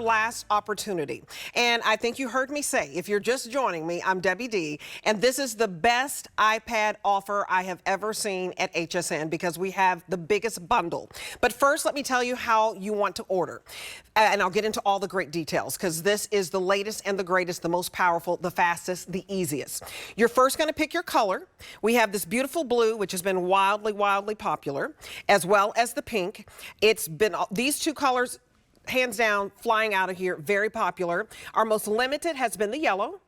last opportunity. And I think you heard me say, if you're just joining me, I'm Debbie D, and this is the best iPad offer I have ever seen at HSN because we have the biggest bundle. But first, let me tell you how you want to order. And I'll get into all the great details because this is the latest and the greatest, the most powerful, the fastest, the easiest. You're first going to pick your color. We have this beautiful blue, which has been wildly, wildly popular, as well as the pink. It's been these two colors, hands down, flying out of here, very popular. Our most limited has been the yellow.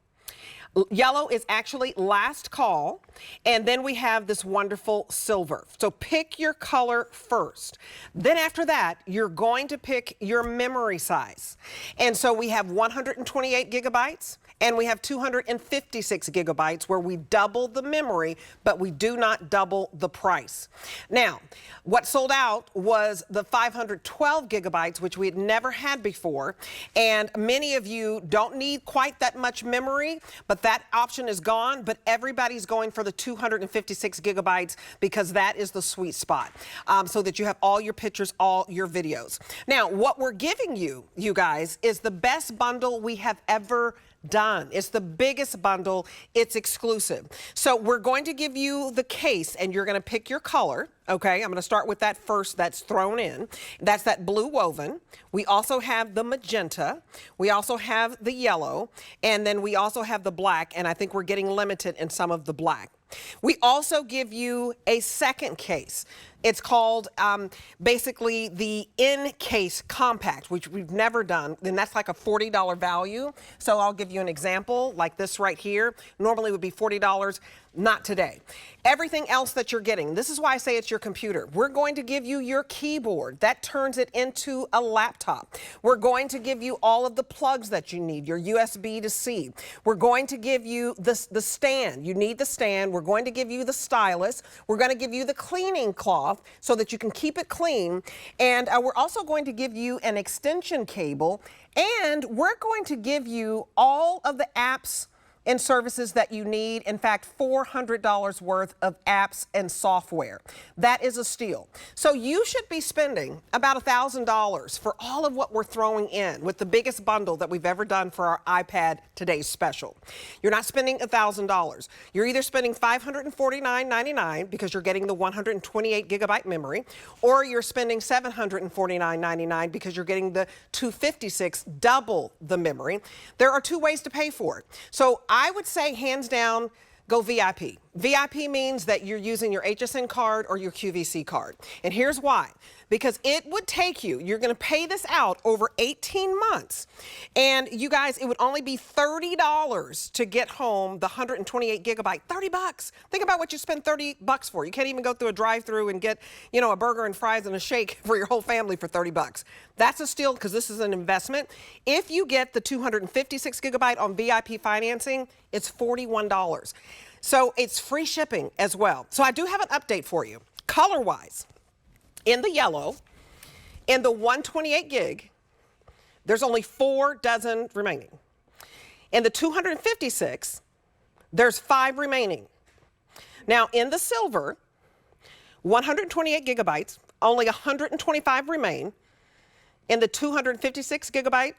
Yellow is actually last call, and then we have this wonderful silver. So pick your color first. Then after that, you're going to pick your memory size. And so we have 128 gigabytes, and we have 256 gigabytes where we double the memory, but we do not double the price. Now, what sold out was the 512 gigabytes, which we had never had before. And many of you don't need quite that much memory, but that option is gone. But everybody's going for the 256 gigabytes because that is the sweet spot, so that you have all your pictures, all your videos. Now, what we're giving you, you guys, is the best bundle we have ever done. It's the biggest bundle. It's exclusive. So we're going to give you the case, and you're going to pick your color. Okay, I'm going to start with that first that's thrown in. That's that blue woven. We also have the magenta. We also have the yellow. And then we also have the black, and I think we're getting limited in some of the black. We also give you a second case. It's called basically the in-case compact, which we've never done, and that's like a $40 value. So I'll give you an example, like this right here. Normally would be $40, not today. Everything else that you're getting, this is why I say it's your computer. We're going to give you your keyboard. That turns it into a laptop. We're going to give you all of the plugs that you need, your USB to C. We're going to give you the stand. You need the stand. We're going to give you the stylus. We're going to give you the cleaning cloth so that you can keep it clean. And we're also going to give you an extension cable. And we're going to give you all of the apps and services that you need. In fact, $400 worth of apps and software. That is a steal. So you should be spending about $1,000 for all of what we're throwing in with the biggest bundle that we've ever done for our iPad Today's Special. You're not spending $1,000. You're either spending $549.99 because you're getting the 128 gigabyte memory, or you're spending $749.99 because you're getting the 256, double the memory. There are two ways to pay for it. So I would say, hands down, go VIP. VIP means that you're using your HSN card or your QVC card. And here's why. Because it would take you, you're going to pay this out over 18 months. And you guys, it would only be $30 to get home the 128 gigabyte. 30 bucks. Think about what you spend 30 bucks for. You can't even go through a drive-through and get, you know, a burger and fries and a shake for your whole family for 30 bucks. That's a steal because this is an investment. If you get the 256 gigabyte on VIP financing, it's $41. So it's free shipping as well. So I do have an update for you. Color-wise, in the yellow, in the 128 gig, there's only 4 dozen remaining. In the 256, there's 5 remaining. Now in the silver, 128 gigabytes, only 125 remain. In the 256 gigabyte,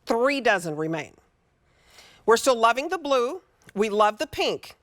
3 dozen remain. We're still loving the blue. We love the pink.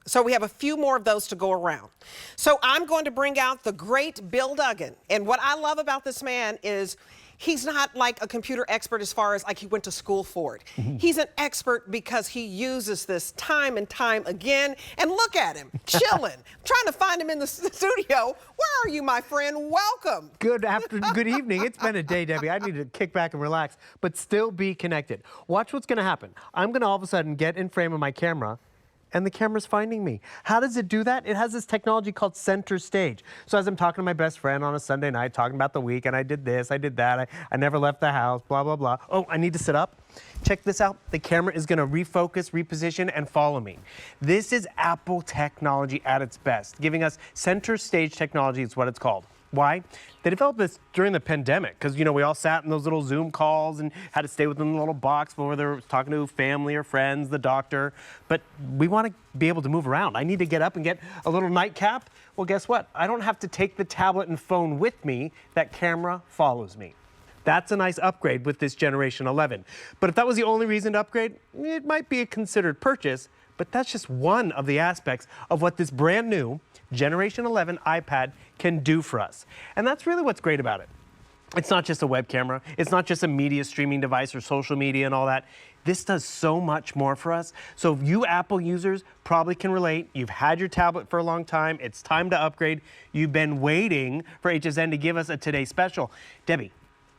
So we have a few more of those to go around. So I'm going to bring out the great Bill Duggan. And what I love about this man is he's not like a computer expert as far as like he went to school for it. He's an expert because he uses this time and time again. And look at him, chilling. Trying to find him in the studio. Where are you, my friend? Welcome. Good afternoon, good evening. It's been a day, Debbie. I need to kick back and relax, but still be connected. Watch what's gonna happen. I'm gonna all of a sudden get in frame of my camera, and the camera's finding me. How does it do that? It has this technology called center stage. So as I'm talking to my best friend on a Sunday night, talking about the week, and I did this, I did that, I never left the house, blah, blah, blah. Oh, I need to sit up. Check this out. The camera is gonna refocus, reposition, and follow me. This is Apple technology at its best, giving us center stage technology is what it's called. Why? They developed this during the pandemic because, you know, we all sat in those little Zoom calls and had to stay within a little box before they were talking to family or friends, the doctor. But we want to be able to move around. I need to get up and get a little nightcap. Well, guess what? I don't have to take the tablet and phone with me. That camera follows me. That's a nice upgrade with this Generation 11. But if that was the only reason to upgrade, it might be a considered purchase, but that's just one of the aspects of what this brand new Generation 11 iPad can do for us. And that's really what's great about it. It's not just a web camera. It's not just a media streaming device or social media and all that. This does so much more for us. So you Apple users probably can relate. You've had your tablet for a long time. It's time to upgrade. You've been waiting for HSN to give us a Today Special. Debbie,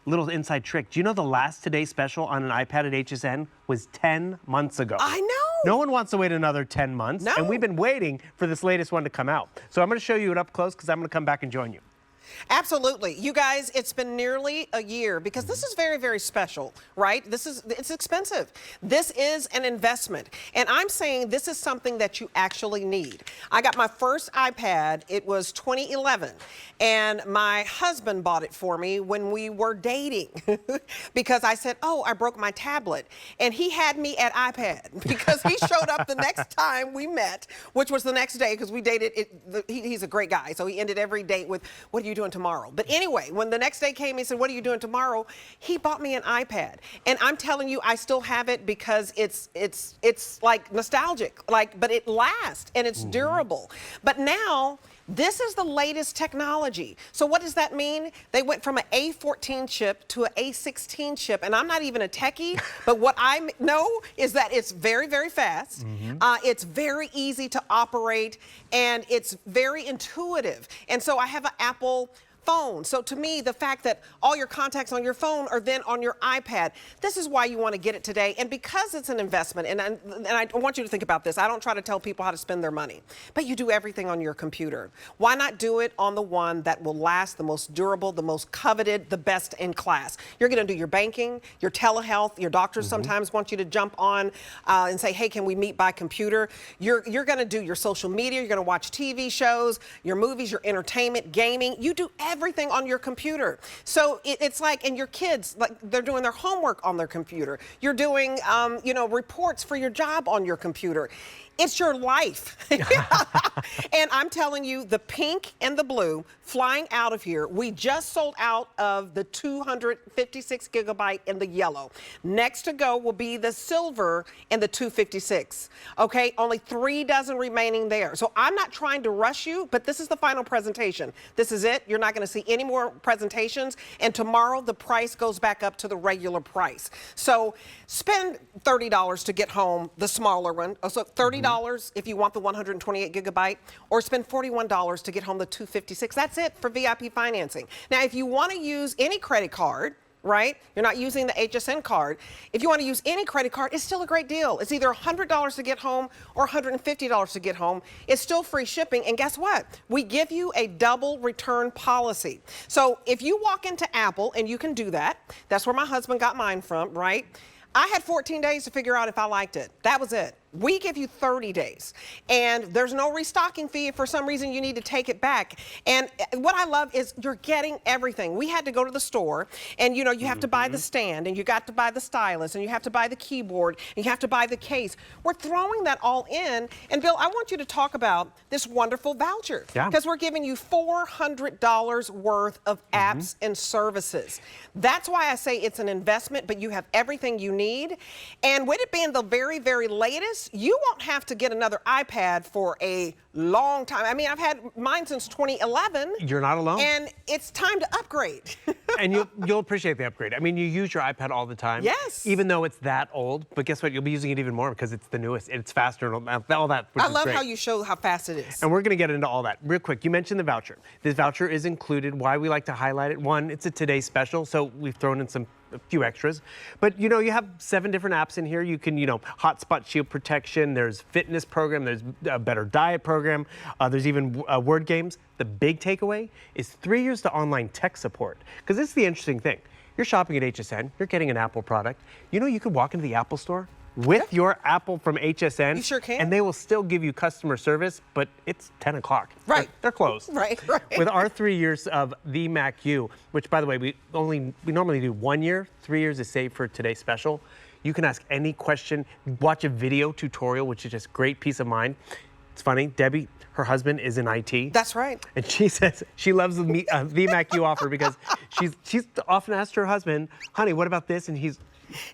little inside trick. Do you know the last Today Special on an iPad at HSN was 10 months ago? I know. No one wants to wait another 10 months. No. And we've been waiting for this latest one to come out. So I'm going to show you it up close because I'm going to come back and join you. Absolutely. You guys, it's been nearly a year because this is very, very special, right? It's expensive. This is an investment. And I'm saying this is something that you actually need. I got my first iPad, it was 2011, and my husband bought it for me when we were dating because I said, oh, I broke my tablet. And he had me at iPad because he showed up the next time we met, which was the next day because we dated. He's a great guy, so he ended every date with, what are you doing tomorrow? But anyway, when the next day came, he said, what are you doing tomorrow? He bought me an iPad. And I'm telling you, I still have it because it's like nostalgic, but it lasts and it's durable. But now, this is the latest technology. So what does that mean? They went from an A14 chip to an A16 chip, and I'm not even a techie, but what I know is that it's very, very fast. It's very easy to operate, and it's very intuitive. And so I have an Apple phone. So to me, the fact that all your contacts on your phone are then on your iPad, this is why you want to get it today. And because it's an investment, and I want you to think about this. I don't try to tell people how to spend their money, but you do everything on your computer. Why not do it on the one that will last, the most durable, the most coveted, the best in class? You're going to do your banking, your telehealth, your doctors sometimes want you to jump on and say, hey, can we meet by computer? You're going to do your social media, you're going to watch TV shows, your movies, your entertainment, gaming. You do everything on your computer. So it's like, and your kids, like they're doing their homework on their computer. You're doing, reports for your job on your computer. It's your life. And I'm telling you, the pink and the blue flying out of here, we just sold out of the 256 gigabyte in the yellow. Next to go will be the silver and the 256. Okay, only 3 dozen remaining there. So I'm not trying to rush you, but this is the final presentation. This is it. You're not going to see any more presentations. And tomorrow the price goes back up to the regular price. So spend $30 to get home the smaller one. So $30 if you want the 128 gigabyte, or spend $41 to get home the 256. That's it for VIP financing. Now, if you want to use any credit card, right? You're not using the HSN card. If you want to use any credit card, it's still a great deal. It's either $100 to get home or $150 to get home. It's still free shipping. And guess what? We give you a double return policy. So if you walk into Apple, and you can do that, that's where my husband got mine from, right? I had 14 days to figure out if I liked it. That was it. We give you 30 days, and there's no restocking fee if for some reason you need to take it back. And what I love is you're getting everything. We had to go to the store, and you have to buy the stand, and you got to buy the stylus, and you have to buy the keyboard, and you have to buy the case. We're throwing that all in. And Bill, I want you to talk about this wonderful voucher, because we're giving you $400 worth of apps and services. That's why I say it's an investment, but you have everything you need. And with it being the very, very latest, you won't have to get another iPad for a long time. I mean, I've had mine since 2011. You're not alone. And it's time to upgrade. And you'll appreciate the upgrade. I mean, you use your iPad all the time. Yes. Even though it's that old, but guess what? You'll be using it even more because it's the newest. It's faster and all that. I love how you show how fast it is. And we're going to get into all that real quick. You mentioned the voucher. This voucher is included. Why we like to highlight it. One, it's a Today Special, so we've thrown in a few extras. But you have 7 different apps in here. You can, hotspot shield protection, there's fitness program, there's a better diet program, there's even word games. The big takeaway is 3 years to online tech support. Because this is the interesting thing. You're shopping at HSN, you're getting an Apple product. You could walk into the Apple store with your Apple from HSN. You sure can. And they will still give you customer service, but it's 10 o'clock. Right. They're closed. Right. With our 3 years of the Mac U, which by the way, we normally do 1 year, 3 years is saved for today's special. You can ask any question, watch a video tutorial, which is just great peace of mind. It's funny, Debbie, her husband is in IT. That's right. And she says she loves the VMAC you offer because she's often asked her husband, honey, what about this? And he's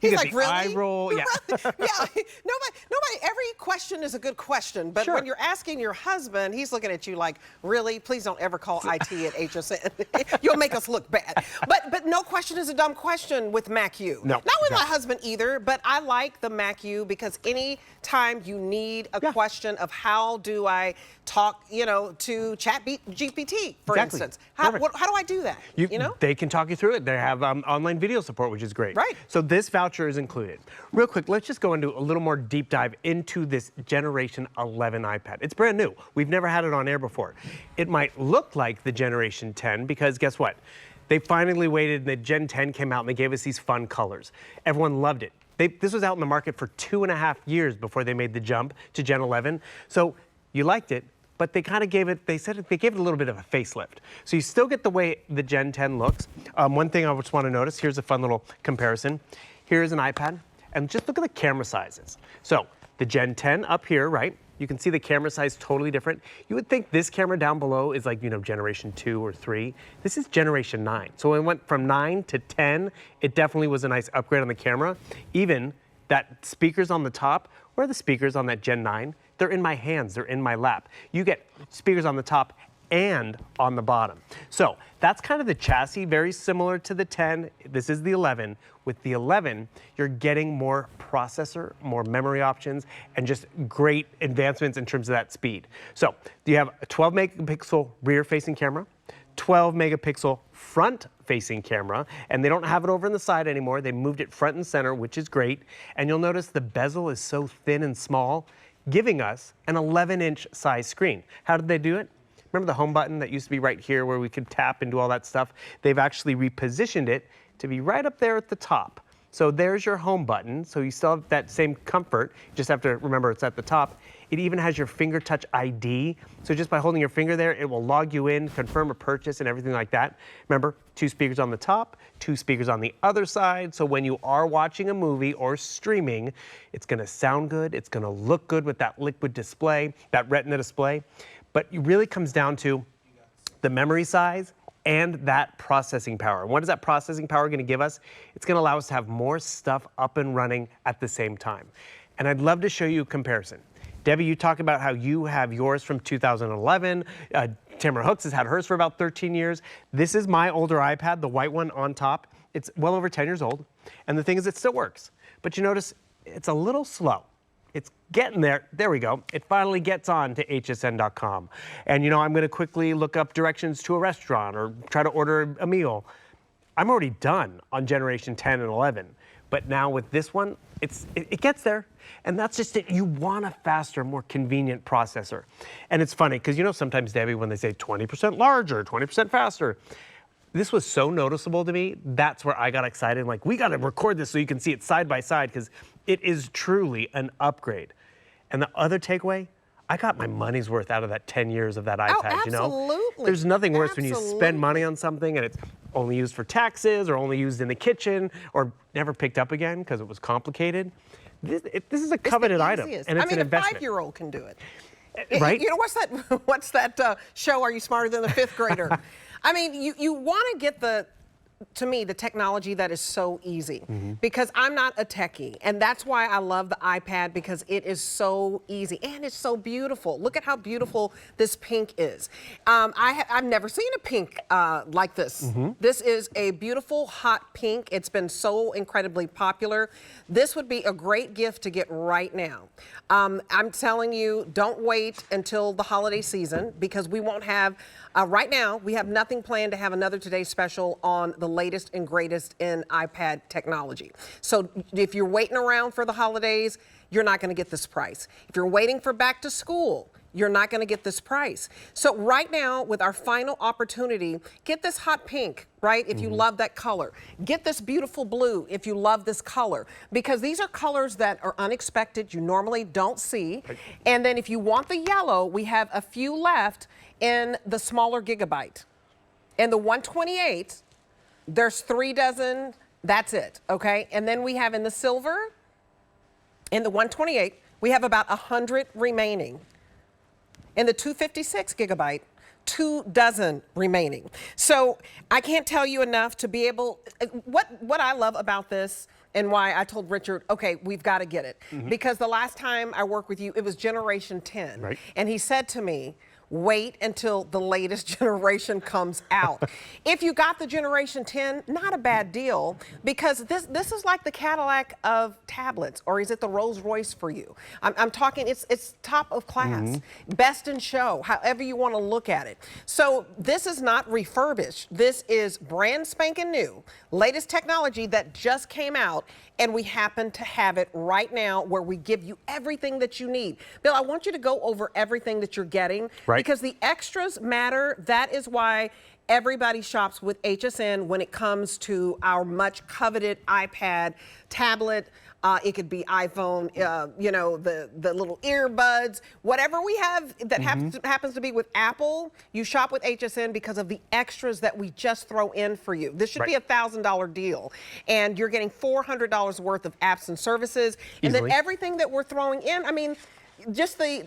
like, the really? eye roll. Yeah. Yeah. Nobody, every question is a good question, but Sure. when you're asking your husband, he's looking at you like, really? Please don't ever call IT at HSN. You'll make us look bad. But no question is a dumb question with MacU. No. Not with my husband either, but I like the MacU because any time you need a question of how do I talk, to GPT, for Exactly. instance. How Perfect. do I do that? They can talk you through it. They have online video support, which is great. Right. So this voucher is included. Real quick, let's just go into a little more deep dive into this Generation 11 iPad. It's brand new. We've never had it on air before. It might look like the Generation 10 because guess what? They finally waited and the Gen 10 came out and they gave us these fun colors. Everyone loved it. This was out in the market for 2.5 years before they made the jump to Gen 11. So you liked it, but they kind of gave it, they gave it a little bit of a facelift. So you still get the way the Gen 10 looks. One thing I just want to notice, here's a fun little comparison. Here's an iPad, and just look at the camera sizes. So the Gen 10 up here, right? You can see the camera size totally different. You would think this camera down below is like, Generation 2 or 3. This is Generation 9. So when it went from 9 to 10, it definitely was a nice upgrade on the camera. Even that speakers on the top, where are the speakers on that Gen 9? They're in my hands, they're in my lap. You get speakers on the top and on the bottom. So that's kind of the chassis, very similar to the 10. This is the 11. With the 11, you're getting more processor, more memory options, and just great advancements in terms of that speed. So you have a 12 megapixel rear-facing camera, 12 megapixel front-facing camera, and they don't have it over in the side anymore. They moved it front and center, which is great. And you'll notice the bezel is so thin and small, giving us an 11-inch size screen. How did they do it? Remember the home button that used to be right here where we could tap and do all that stuff? They've actually repositioned it to be right up there at the top. So there's your home button. So you still have that same comfort. You just have to remember it's at the top. It even has your finger touch ID. So just by holding your finger there, it will log you in, confirm a purchase and everything like that. Remember, 2 speakers on the top, 2 speakers on the other side. So when you are watching a movie or streaming, it's gonna sound good. It's gonna look good with that liquid display, that Retina display. But it really comes down to the memory size and that processing power. And what is that processing power going to give us? It's going to allow us to have more stuff up and running at the same time. And I'd love to show you a comparison. Debbie, you talk about how you have yours from 2011. Tamara Hooks has had hers for about 13 years. This is my older iPad, the white one on top. It's well over 10 years old. And the thing is, it still works. But you notice it's a little slow. It's getting there. There we go. It finally gets on to hsn.com. And I'm going to quickly look up directions to a restaurant or try to order a meal. I'm already done on Generation 10 and 11. But now with this one, it gets there. And that's just it. You want a faster, more convenient processor. And it's funny because sometimes, Debbie, when they say 20% larger, 20% faster, this was so noticeable to me. That's where I got excited. Like, we got to record this so you can see it side by side because it is truly an upgrade. And the other takeaway, I got my money's worth out of that 10 years of that iPad, absolutely. There's nothing worse when you spend money on something and it's only used for taxes or only used in the kitchen or never picked up again because it was complicated. This is a coveted item, and it's an investment. A 5-year-old can do it. Right? What's that show, Are You Smarter Than the Fifth Grader? I mean, you want to get the technology that is so easy because I'm not a techie, and that's why I love the iPad because it is so easy and it's so beautiful. Look at how beautiful this pink is. I've never seen a pink like this. This is a beautiful hot pink. It's been so incredibly popular. This would be a great gift to get right now. I'm telling you, don't wait until the holiday season because we won't have, right now, we have nothing planned to have another Today Special on the latest and greatest in iPad technology. So if you're waiting around for the holidays, you're not going to get this price. If you're waiting for back to school, you're not going to get this price. So right now, with our final opportunity, get this hot pink, right? If you love that color. Get this beautiful blue if you love this color, because these are colors that are unexpected, you normally don't see. And then if you want the yellow, we have a few left in the smaller gigabyte. In the 128, there's 3 dozen, that's it, okay? And then we have in the silver, in the 128, we have about 100 remaining. In the 256 gigabyte, 2 dozen remaining. So I can't tell you enough to be able, what I love about this and why I told Richard, okay, we've got to get it. Because the last time I worked with you, it was generation 10. Right. And he said to me, wait until the latest generation comes out. If you got the generation 10, not a bad deal, because this is like the Cadillac of tablets, or is it the Rolls Royce for you? I'm talking, it's top of class, best in show, however you want to look at it. So this is not refurbished. This is brand spanking new, latest technology that just came out, and we happen to have it right now where we give you everything that you need. Bill, I want you to go over everything that you're getting. Right. Because the extras matter. That is why everybody shops with HSN when it comes to our much coveted iPad, tablet. It could be iPhone, you know, the little earbuds, whatever we have that happens to be with Apple. You shop with HSN because of the extras that we just throw in for you. This should be a $1,000 deal, and you're getting $400 worth of apps and services, and then everything that we're throwing in. I mean, just the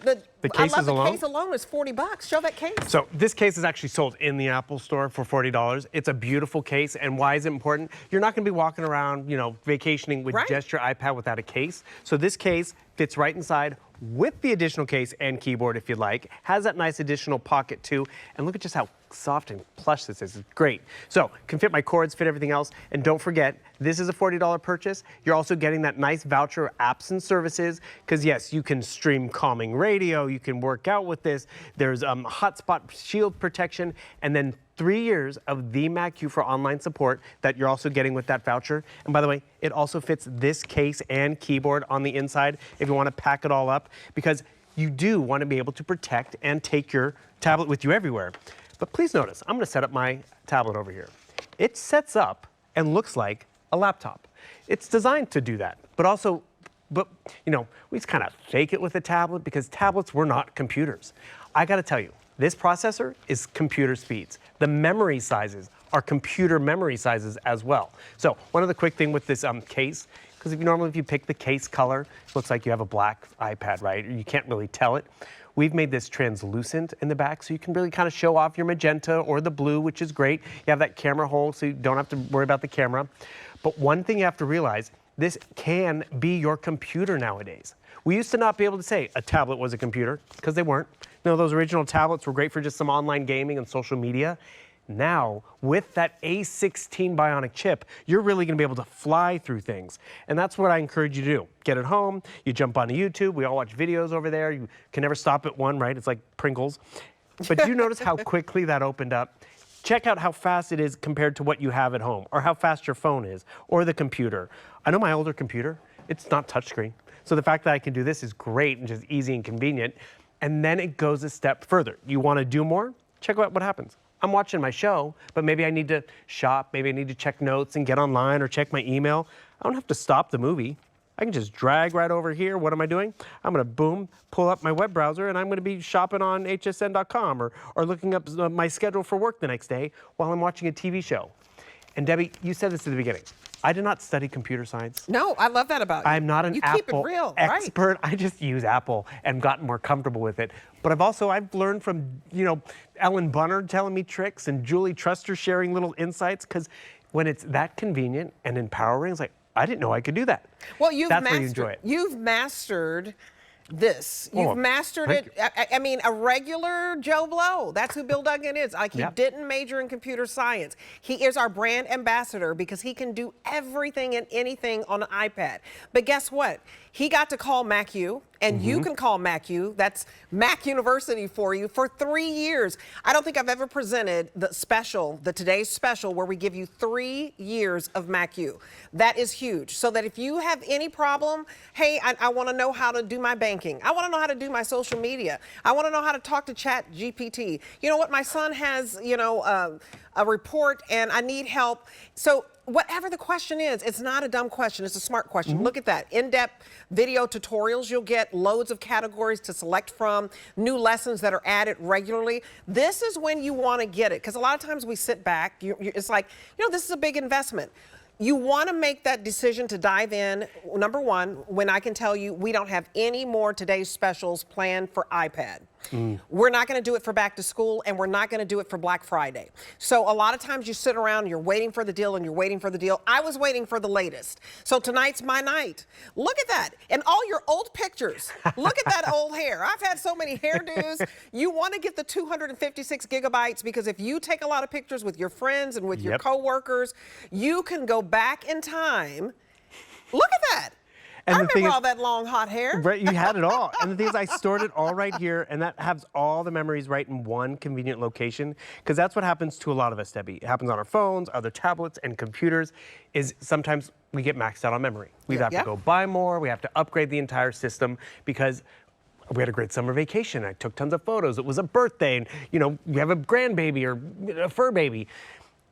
cases I love the alone? case alone is $40. Show that case. So this case is actually sold in the Apple Store for $40. It's a beautiful case, and why is it important? You're not going to be walking around, you know, vacationing with just your iPad without a case. So this case fits right inside with the additional case and keyboard if you'd like. Has that nice additional pocket too, and look at just how soft and plush this is. It's great. So can fit my cords, fit everything else, and don't forget, this is a $40 purchase. You're also getting that nice voucher of apps and services, because yes, you can stream calming radio, you can work out with this. There's hotspot shield protection, and then 3 years of the MacU for online support that you're also getting with that voucher. And by the way, it also fits this case and keyboard on the inside if you want to pack it all up, because you do want to be able to protect and take your tablet with you everywhere. But please notice, I'm going to set up my tablet over here. It sets up and looks like a laptop. It's designed to do that, but you know, we just kind of fake it with a tablet because tablets were not computers. I got to tell you, this processor is computer speeds. The memory sizes are computer memory sizes as well. So one other quick thing with this case, because if you pick the case color, it looks like you have a black iPad, right? You can't really tell it. We've made this translucent in the back, so you can really kind of show off your magenta or the blue, which is great. You have that camera hole, so you don't have to worry about the camera. But one thing you have to realize, this can be your computer nowadays. We used to not be able to say a tablet was a computer, because they weren't. You know, those original tablets were great for just some online gaming and social media. Now, with that A16 Bionic chip, you're really going to be able to fly through things. And that's what I encourage you to do. Get it home, you jump onto YouTube, we all watch videos over there. You can never stop at one, right? It's like Pringles. But do you notice how quickly that opened up? Check out how fast it is compared to what you have at home, or how fast your phone is, or the computer. I know my older computer, it's not touchscreen. So the fact that I can do this is great and just easy and convenient. And then it goes a step further. You want to do more? Check out what happens. I'm watching my show, but maybe I need to shop, maybe I need to check notes and get online or check my email. I don't have to stop the movie. I can just drag right over here. What am I doing? I'm going to, boom, pull up my web browser, and I'm going to be shopping on hsn.com or looking up my schedule for work the next day while I'm watching a TV show. And Debbie, you said this at the beginning. I did not study computer science. No, I love that about you. I'm not an Apple expert. I just use Apple and gotten more comfortable with it. But I've learned from, you know, Ellen Bunner telling me tricks and Julie Truster sharing little insights, because when it's that convenient and empowering, it's like, I didn't know I could do that. Well, That's where you enjoy it. You've mastered this. You've mastered it. I mean, a regular Joe Blow. That's who Bill Duggan is. Like, he didn't major in computer science. He is our brand ambassador because he can do everything and anything on an iPad. But guess what? He got to call MacU, and you can call MacU. That's Mac University for you for 3 years. I don't think I've ever presented the today's special, where we give you 3 years of MacU. That is huge. So that if you have any problem, hey, I want to know how to do my banking. I want to know how to do my social media. I want to know how to talk to Chat GPT. You know what? My son has, you know, a report, and I need help. So whatever the question is, it's not a dumb question, it's a smart question. Look at that. In-depth video tutorials, you'll get loads of categories to select from, new lessons that are added regularly. This is when you want to get it, because a lot of times we sit back, it's like, you know, this is a big investment. You want to make that decision to dive in, number one, when I can tell you we don't have any more today's specials planned for iPad. We're not going to do it for back to school, and we're not going to do it for Black Friday. So a lot of times you sit around and you're waiting for the deal and you're waiting for the deal. I was waiting for the latest. So tonight's my night. Look at that. And all your old pictures. Look at that old hair. I've had so many hairdos. You want to get the 256 gigabytes because if you take a lot of pictures with your friends and with your coworkers, you can go back in time. Look at that. And I remember all that long hot hair. Right, you had it all. And the thing is, I stored it all right here, and that has all the memories right in one convenient location, because that's what happens to a lot of us, Debbie. It happens on our phones, other tablets, and computers, is sometimes we get maxed out on memory. We have to go buy more, we have to upgrade the entire system, because we had a great summer vacation. I took tons of photos. It was a birthday, and you know, we have a grandbaby or a fur baby.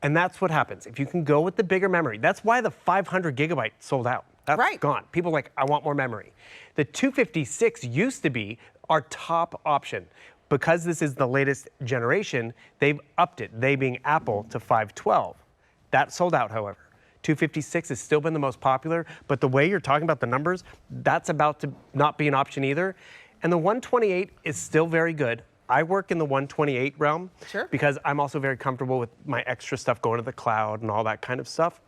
And that's what happens. If you can go with the bigger memory, that's why the 500 gigabyte sold out. That's gone. People are like, I want more memory. The 256 used to be our top option. Because this is the latest generation, they've upped it, they being Apple, to 512. That sold out, however. 256 has still been the most popular, but the way you're talking about the numbers, that's about to not be an option either. And the 128 is still very good. I work in the 128 realm because I'm also very comfortable with my extra stuff going to the cloud and all that kind of stuff.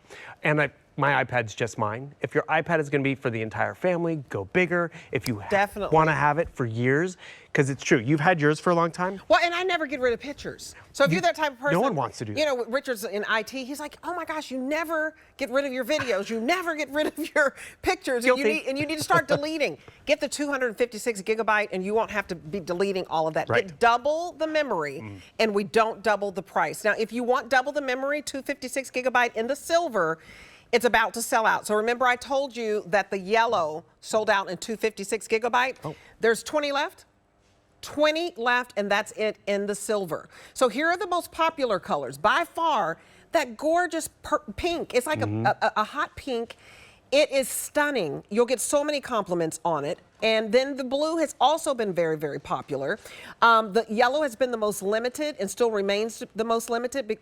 And my iPad's just mine. If your iPad is going to be for the entire family, go bigger. If you want to have it for years, because it's true, you've had yours for a long time. Well, and I never get rid of pictures. So if you're that type of person, no one wants to do that. You know, Richard's in IT. He's like, oh my gosh, you never get rid of your videos. You never get rid of your pictures. And you need to start deleting. Get the 256 gigabyte, and you won't have to be deleting all of that. Get double the memory, and we don't double the price. Now, if you want double the memory, 256 gigabyte in the silver, it's about to sell out. So remember I told you that the yellow sold out in 256 gigabyte? There's 20 left. 20 left, and that's it in the silver. So here are the most popular colors. By far, that gorgeous pink. It's like a hot pink. It is stunning. You'll get so many compliments on it. And then the blue has also been very, very popular. The yellow has been the most limited and still remains the most limited.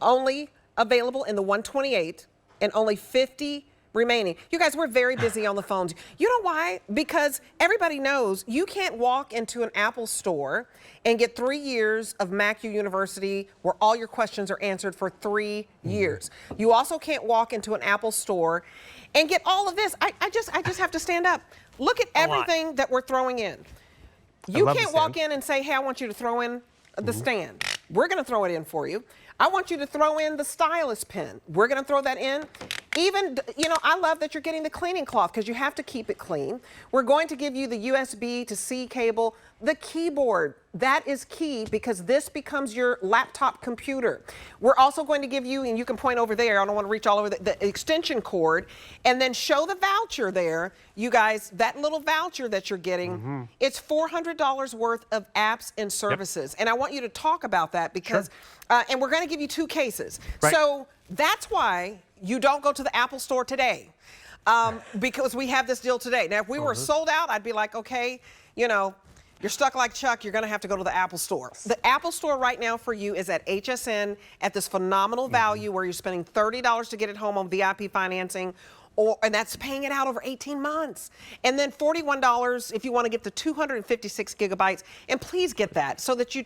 Only available in the 128 and only 50 remaining. You guys, we're very busy on the phones. You know why? Because everybody knows you can't walk into an Apple store and get 3 years of MacU University where all your questions are answered for 3 years. You also can't walk into an Apple store and get all of this. I just have to stand up. Look at everything that we're throwing in. You can't walk in and say, hey, I want you to throw in the stand. We're going to throw it in for you. I want you to throw in the stylus pen. We're going to throw that in. Even, you know, I love that you're getting the cleaning cloth because you have to keep it clean. We're going to give you the USB to C cable, the keyboard. That is key because this becomes your laptop computer. We're also going to give you, and you can point over there, I don't want to reach all over, the extension cord, and then show the voucher there. You guys, that little voucher that you're getting, it's $400 worth of apps and services. And I want you to talk about that because, and we're going to give you 2 cases. So that's why you don't go to the Apple store today because we have this deal today. Now, if we were sold out, I'd be like, okay, you know, you're stuck like Chuck, you're going to have to go to the Apple store. The Apple store right now for you is at HSN at this phenomenal value where you're spending $30 to get it home on VIP financing. And that's paying it out over 18 months. And then $41 if you want to get the 256 gigabytes. And please get that so that you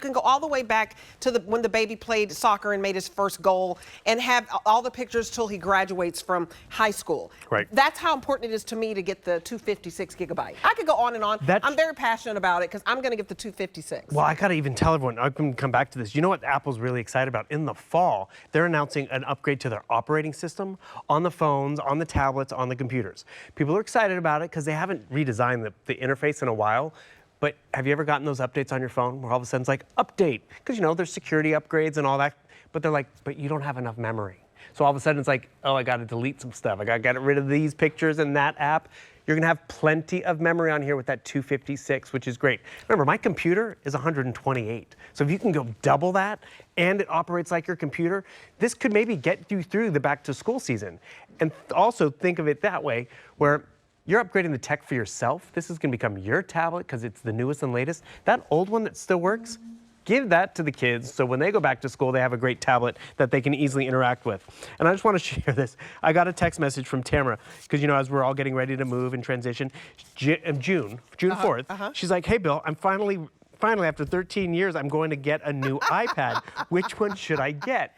can go all the way back to when the baby played soccer and made his first goal and have all the pictures till he graduates from high school. That's how important it is to me to get the 256 gigabyte. I could go on and on. I'm very passionate about it because I'm going to get the 256. Well, I got to even tell everyone, I can come back to this. You know what Apple's really excited about? In the fall, they're announcing an upgrade to their operating system on the phones, on the tablets, on the computers. People are excited about it because they haven't redesigned the interface in a while. But have you ever gotten those updates on your phone where all of a sudden it's like, update? Because, you know, there's security upgrades and all that. But they're like, but you don't have enough memory. So all of a sudden it's like, oh, I got to delete some stuff. I got to get rid of these pictures and that app. You're going to have plenty of memory on here with that 256, which is great. Remember, my computer is 128. So if you can go double that and it operates like your computer, this could maybe get you through the back to school season. And also think of it that way, where you're upgrading the tech for yourself. This is going to become your tablet because it's the newest and latest. That old one that still works, give that to the kids so when they go back to school, they have a great tablet that they can easily interact with. And I just want to share this. I got a text message from Tamara because, you know, as we're all getting ready to move and transition, June 4th, she's like, hey, Bill, I'm finally finally, after 13 years, I'm going to get a new iPad. Which one should I get?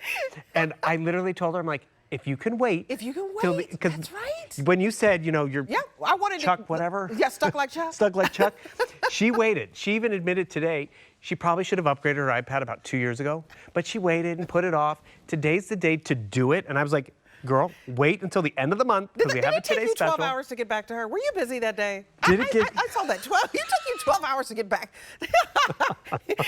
And I literally told her, I'm like, if you can wait. If you can till wait, that's right. When you said, you're I wanted Chuck, whatever. Yeah, stuck like Chuck. Stuck like Chuck. She waited. She even admitted today she probably should have upgraded her iPad about 2 years ago, but she waited and put it off. Today's the day to do it. And I was like, girl, wait until the end of the month because we have a Today Did it take you 12 special. hours to get back to her? Were you busy that day? Did it get... I saw that. You took you 12 hours to get back.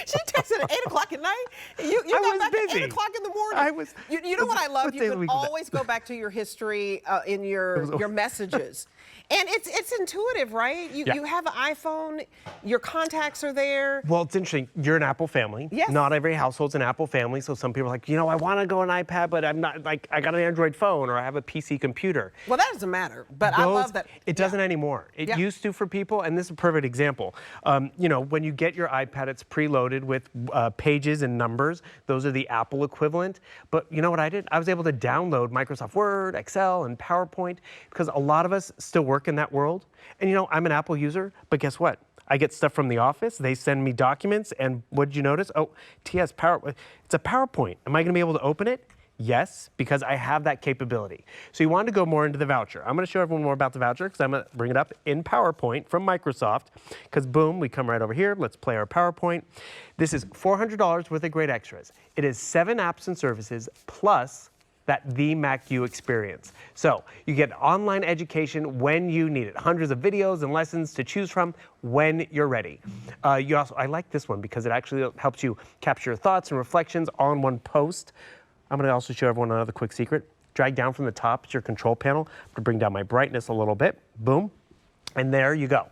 She texted at 8 o'clock at night. You I got was back busy. at 8 o'clock in the morning. I was. You know what I love? What You day of the can week was that? always go back to your history in your messages. And it's intuitive, right? You have an iPhone, your contacts are there. Well, it's interesting. You're an Apple family. Yes. Not every household's an Apple family. So some people are like, I want to go an iPad, but I'm not, like, I got an Android phone or I have a PC computer. Well, that doesn't matter, but I love that. It doesn't anymore. It used to for people, and this is a perfect example. When you get your iPad, it's preloaded with pages and numbers. Those are the Apple equivalent. But you know what I did? I was able to download Microsoft Word, Excel, and PowerPoint because a lot of us still work in that world. And I'm an Apple user, but guess what? I get stuff from the office. They send me documents, and what did you notice? Oh, TS Power. It's a PowerPoint. Am I going to be able to open it? Yes, because I have that capability. So you wanted to go more into the voucher. I'm going to show everyone more about the voucher because I'm going to bring it up in PowerPoint from Microsoft. Because boom, we come right over here. Let's play our PowerPoint. This is $400 worth of great extras. It is 7 apps and services plus the Mac U experience. So you get online education when you need it. Hundreds of videos and lessons to choose from when you're ready. I like this one because it actually helps you capture your thoughts and reflections all in one post. I'm going to also show everyone another quick secret. Drag down from the top, it's your control panel. I'm going to bring down my brightness a little bit. Boom. And there you go.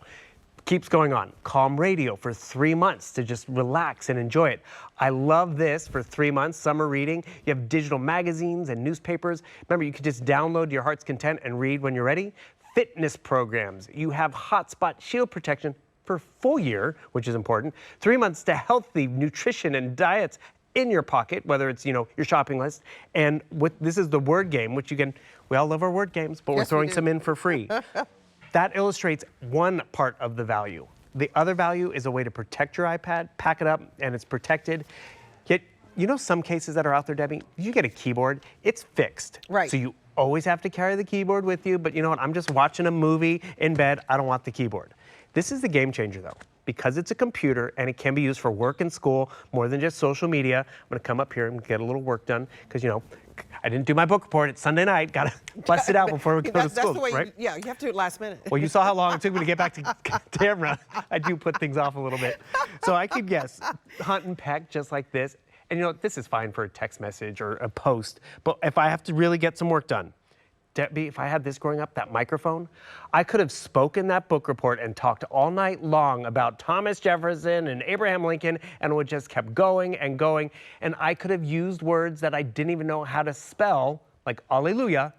Keeps going on. Calm radio for 3 months to just relax and enjoy it. I love this for 3 months. Summer reading. You have digital magazines and newspapers. Remember, you can just download your heart's content and read when you're ready. Fitness programs. You have hotspot shield protection for a full year, which is important. 3 months to healthy nutrition and diets in your pocket, whether it's, your shopping list. And this is the word game, which we all love our word games, but we're throwing some in for free. That illustrates one part of the value. The other value is a way to protect your iPad, pack it up, and it's protected. Yet, some cases that are out there, Debbie, you get a keyboard, it's fixed. Right. So you always have to carry the keyboard with you, but you know what? I'm just watching a movie in bed, I don't want the keyboard. This is the game changer, though. Because it's a computer and it can be used for work and school more than just social media. I'm going to come up here and get a little work done because, I didn't do my book report. It's Sunday night. Got to bust it out before we go to school, that's the way right? you have to do it last minute. Well, you saw how long it took me to get back to camera. I do put things off a little bit. So I could guess, hunt and peck just like this. And this is fine for a text message or a post. But if I have to really get some work done, Debbie, if I had this growing up, that microphone, I could have spoken that book report and talked all night long about Thomas Jefferson and Abraham Lincoln, and it would just kept going and going. And I could have used words that I didn't even know how to spell, like Alleluia,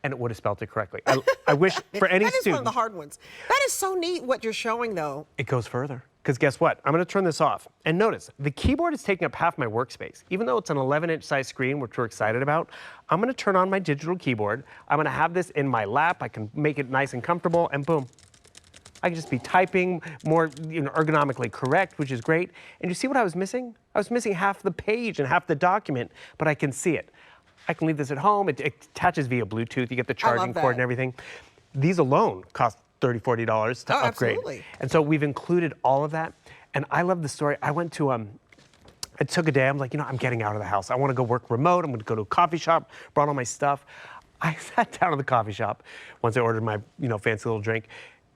and it would have spelled it correctly. I wish for any student. That is one of the hard ones. That is so neat what you're showing, though. It goes further. Because guess what? I'm going to turn this off. And notice, the keyboard is taking up half my workspace. Even though it's an 11-inch size screen, which we're excited about, I'm going to turn on my digital keyboard. I'm going to have this in my lap. I can make it nice and comfortable, and boom. I can just be typing more ergonomically correct, which is great. And you see what I was missing? I was missing half the page and half the document, but I can see it. I can leave this at home. It attaches via Bluetooth. You get the charging cord and everything. These alone cost $30, $40 to upgrade. Absolutely. And so we've included all of that. And I love the story. I went to, I took a day, I'm like, I'm getting out of the house. I want to go work remote. I'm going to go to a coffee shop, brought all my stuff. I sat down in the coffee shop once I ordered my, fancy little drink.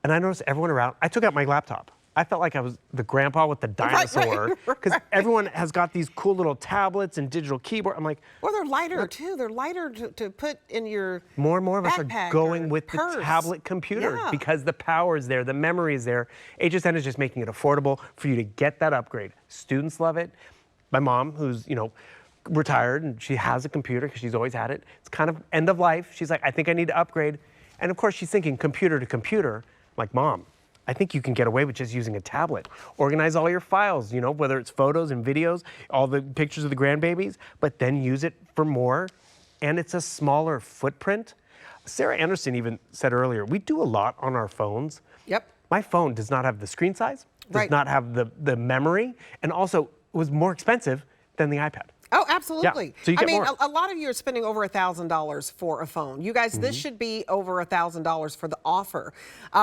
And I noticed everyone around, I took out my laptop. I felt like I was the grandpa with the dinosaur because everyone has got these cool little tablets and digital keyboard. I'm like, well, they're lighter too. They're lighter to put in your more and more of us are going with purse. The tablet computer because the power is there, the memory is there. HSN is just making it affordable for you to get that upgrade. Students love it. My mom, who's retired and she has a computer because she's always had it. It's kind of end of life. She's like, I think I need to upgrade. And of course, she's thinking computer to computer. Like, Mom, I think you can get away with just using a tablet. Organize all your files, whether it's photos and videos, all the pictures of the grandbabies, but then use it for more. And it's a smaller footprint. Sarah Anderson even said earlier, we do a lot on our phones. Yep. My phone does not have the screen size, does Right. not have the memory, and also was more expensive than the iPad. Oh, absolutely. Yeah, so you I get mean, more. a lot of you are spending over $1,000 for a phone. You guys, this should be over $1,000 for the offer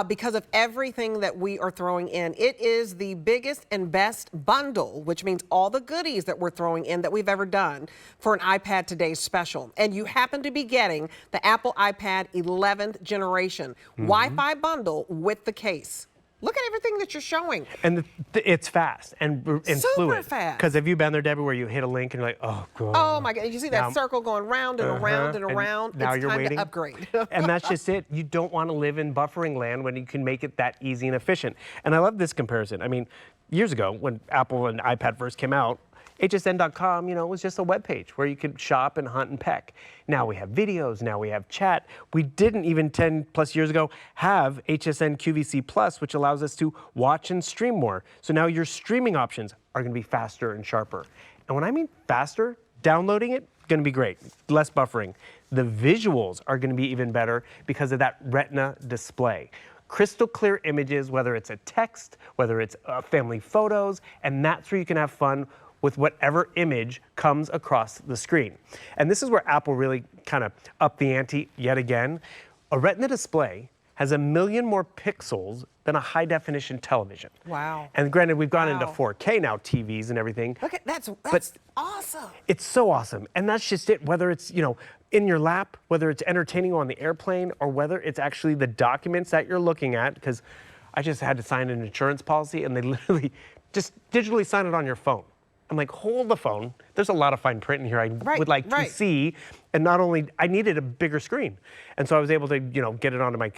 because of everything that we are throwing in. It is the biggest and best bundle, which means all the goodies that we're throwing in that we've ever done for an iPad Today's Special. And you happen to be getting the Apple iPad 11th generation Wi-Fi bundle with the case. Look at everything that you're showing. And it's fast and Super fluid. fast. Because have you been there, Debbie, where you hit a link and you're like, oh, God. Oh my God, you see that Now- circle going round and around and around. Now It's you're time waiting. to upgrade. And that's just it. You don't want to live in buffering land when you can make it that easy and efficient. And I love this comparison. I mean, years ago when Apple and iPad first came out, hsn.com, was just a web page where you could shop and hunt and peck. Now we have videos, now we have chat. We didn't even 10 plus years ago have HSN QVC Plus, which allows us to watch and stream more. So now your streaming options are going to be faster and sharper. And when I mean faster, downloading it, going to be great, less buffering. The visuals are going to be even better because of that Retina display. Crystal clear images, whether it's a text, whether it's family photos, and that's where you can have fun with whatever image comes across the screen. And this is where Apple really kind of upped the ante yet again. A Retina display has 1 million more pixels than a high definition television. Wow. And granted, we've gone into Wow. 4K now, TVs and everything. Look at that's awesome. It's so awesome. And that's just it, whether it's, in your lap, whether it's entertaining you on the airplane, or whether it's actually the documents that you're looking at, because I just had to sign an insurance policy and they literally just digitally sign it on your phone. I'm like, hold the phone. There's a lot of fine print in here I would like to see. And not only, I needed a bigger screen. And so I was able to, get it onto my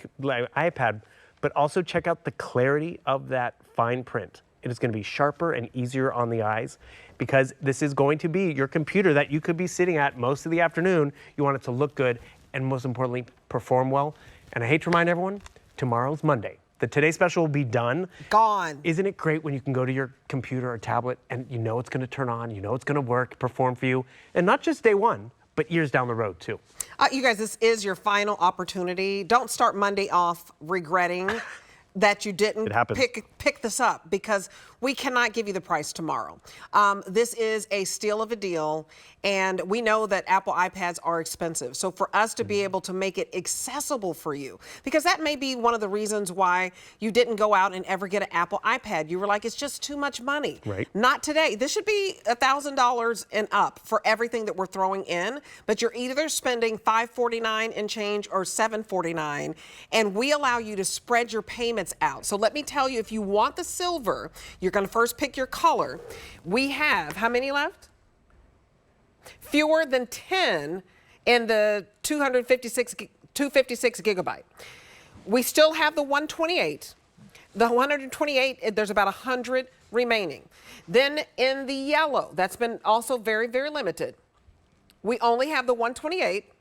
iPad, but also check out the clarity of that fine print. It is going to be sharper and easier on the eyes because this is going to be your computer that you could be sitting at most of the afternoon. You want it to look good and most importantly, perform well. And I hate to remind everyone, tomorrow's Monday. The Today Special will be done. Gone. Isn't it great when you can go to your computer or tablet and you know it's going to turn on, you know it's going to work, perform for you, and not just day one, but years down the road too. You guys, this is your final opportunity. Don't start Monday off regretting that you didn't pick this up because we cannot give you the price tomorrow. This is a steal of a deal, and we know that Apple iPads are expensive. So for us to be able to make it accessible for you, because that may be one of the reasons why you didn't go out and ever get an Apple iPad. You were like, it's just too much money. Right. Not today. This should be $1,000 and up for everything that we're throwing in, but you're either spending $549 and change or $749, and we allow you to spread your payments out. So let me tell you, if you want the silver, you're going to first pick your color. We have, how many left? Fewer than 10 in the 256 gigabyte. We still have the 128. The 128, there's about 100 remaining. Then in the yellow, that's been also very, very limited. We only have the 128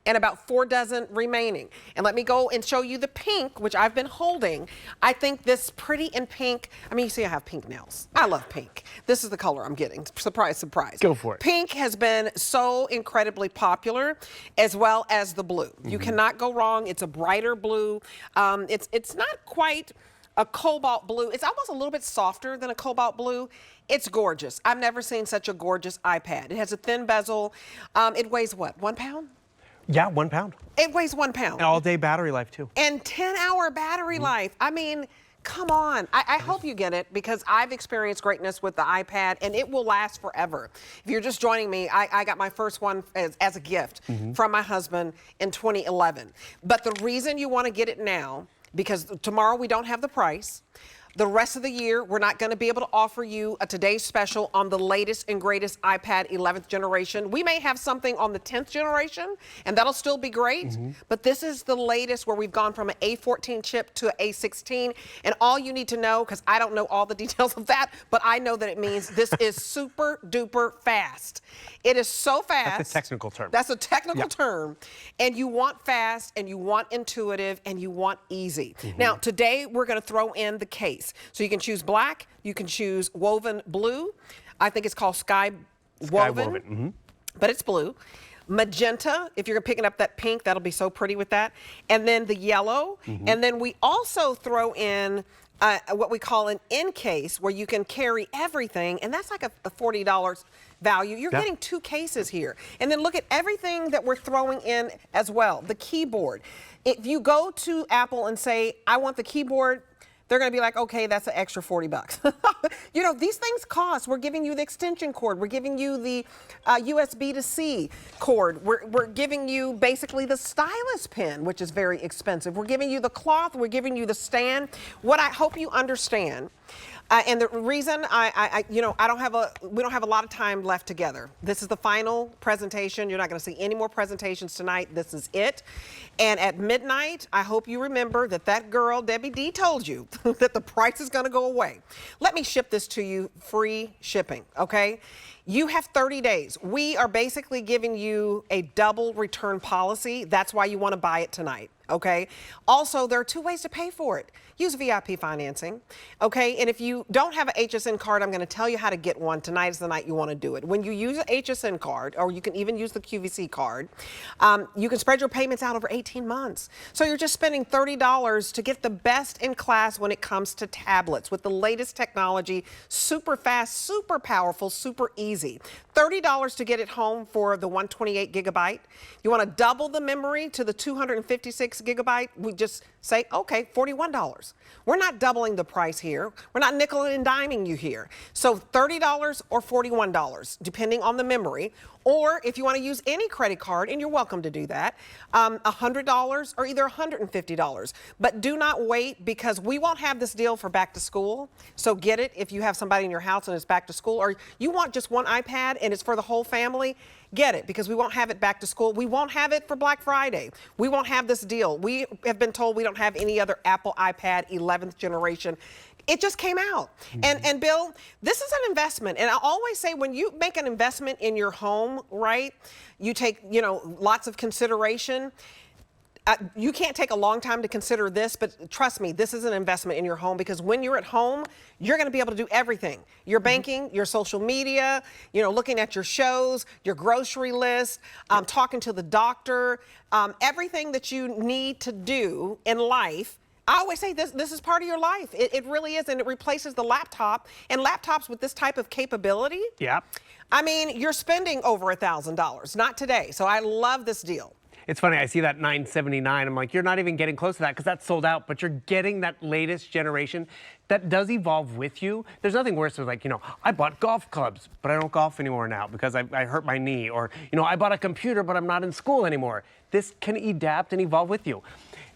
and about 4 dozen remaining. And let me go and show you the pink, which I've been holding. I think this pretty in pink, I mean, you see I have pink nails. I love pink. This is the color I'm getting. Surprise, surprise. Go for it. Pink has been so incredibly popular, as well as the blue. You cannot go wrong. It's a brighter blue. It's not quite a cobalt blue. It's almost a little bit softer than a cobalt blue. It's gorgeous. I've never seen such a gorgeous iPad. It has a thin bezel. It weighs what, 1 pound? Yeah, 1 pound. It weighs 1 pound. All day battery life too. And 10-hour battery life. I mean, come on. I hope you get it because I've experienced greatness with the iPad and it will last forever. If you're just joining me, I got my first one as a gift from my husband in 2011. But the reason you want to get it now, because tomorrow we don't have the price. The rest of the year, we're not going to be able to offer you a Today's Special on the latest and greatest iPad 11th generation. We may have something on the 10th generation, and that'll still be great. But this is the latest where we've gone from an A14 chip to an A16. And all you need to know, because I don't know all the details of that, but I know that it means this is super duper fast. It is so fast. That's a technical term. That's a technical term. And you want fast, and you want intuitive, and you want easy. Now, today we're going to throw in the case. So you can choose black, you can choose woven blue. I think it's called sky woven. But it's blue. magenta, if you're picking up that pink, that'll be so pretty with that. And then the yellow. And then we also throw in what we call an in case, where you can carry everything, and that's like a $40 value. You're getting 2 cases here. And then look at everything that we're throwing in as well. The keyboard. If you go to Apple and say, I want the keyboard, they're going to be like, okay, that's an extra 40 bucks. You know, these things cost. We're giving you the extension cord. We're giving you the USB to C cord. We're giving you basically the stylus pen, which is very expensive. We're giving you the cloth. We're giving you the stand. What I hope you understand, and the reason we don't have a lot of time left together. This is the final presentation. You're not going to see any more presentations tonight. This is it. And at midnight, I hope you remember that girl, Debbie D, told you that the price is going to go away. Let me ship this to you free shipping, okay? You have 30 days. We are basically giving you a double return policy. That's why you want to buy it tonight, okay? Also, there are 2 ways to pay for it. Use VIP financing, okay? And if you don't have an HSN card, I'm going to tell you how to get one. Tonight is the night you want to do it. When you use an HSN card, or you can even use the QVC card, you can spread your payments out over 18 months. So you're just spending $30 to get the best in class when it comes to tablets with the latest technology, super fast, super powerful, super easy. $30 to get it home for the 128 gigabyte. You want to double the memory to the 256 gigabyte. We just say, okay, $41. We're not doubling the price here. We're not nickel and diming you here. So $30 or $41, depending on the memory. Or if you want to use any credit card, and you're welcome to do that, $100 or either $150. But do not wait, because we won't have this deal for back to school. So get it if you have somebody in your house and it's back to school, or you want just one iPad and it's for the whole family. Get it, because we won't have it back to school. We won't have it for Black Friday. We won't have this deal. We have been told we don't have any other Apple iPad 11th generation. It just came out. And Bill, this is an investment. And I always say, when you make an investment in your home, right, you take, lots of consideration. You can't take a long time to consider this, but trust me, this is an investment in your home, because when you're at home, you're going to be able to do everything. Your banking, your social media, looking at your shows, your grocery list, talking to the doctor, everything that you need to do in life. I always say this is part of your life. It really is, and it replaces the laptop. And laptops with this type of capability, I mean, you're spending over $1,000, not today. So I love this deal. It's funny, I see that $979. I'm like, you're not even getting close to that, because that's sold out, but you're getting that latest generation that does evolve with you. There's nothing worse than, like, I bought golf clubs, but I don't golf anymore now because I hurt my knee. Or, I bought a computer, but I'm not in school anymore. This can adapt and evolve with you.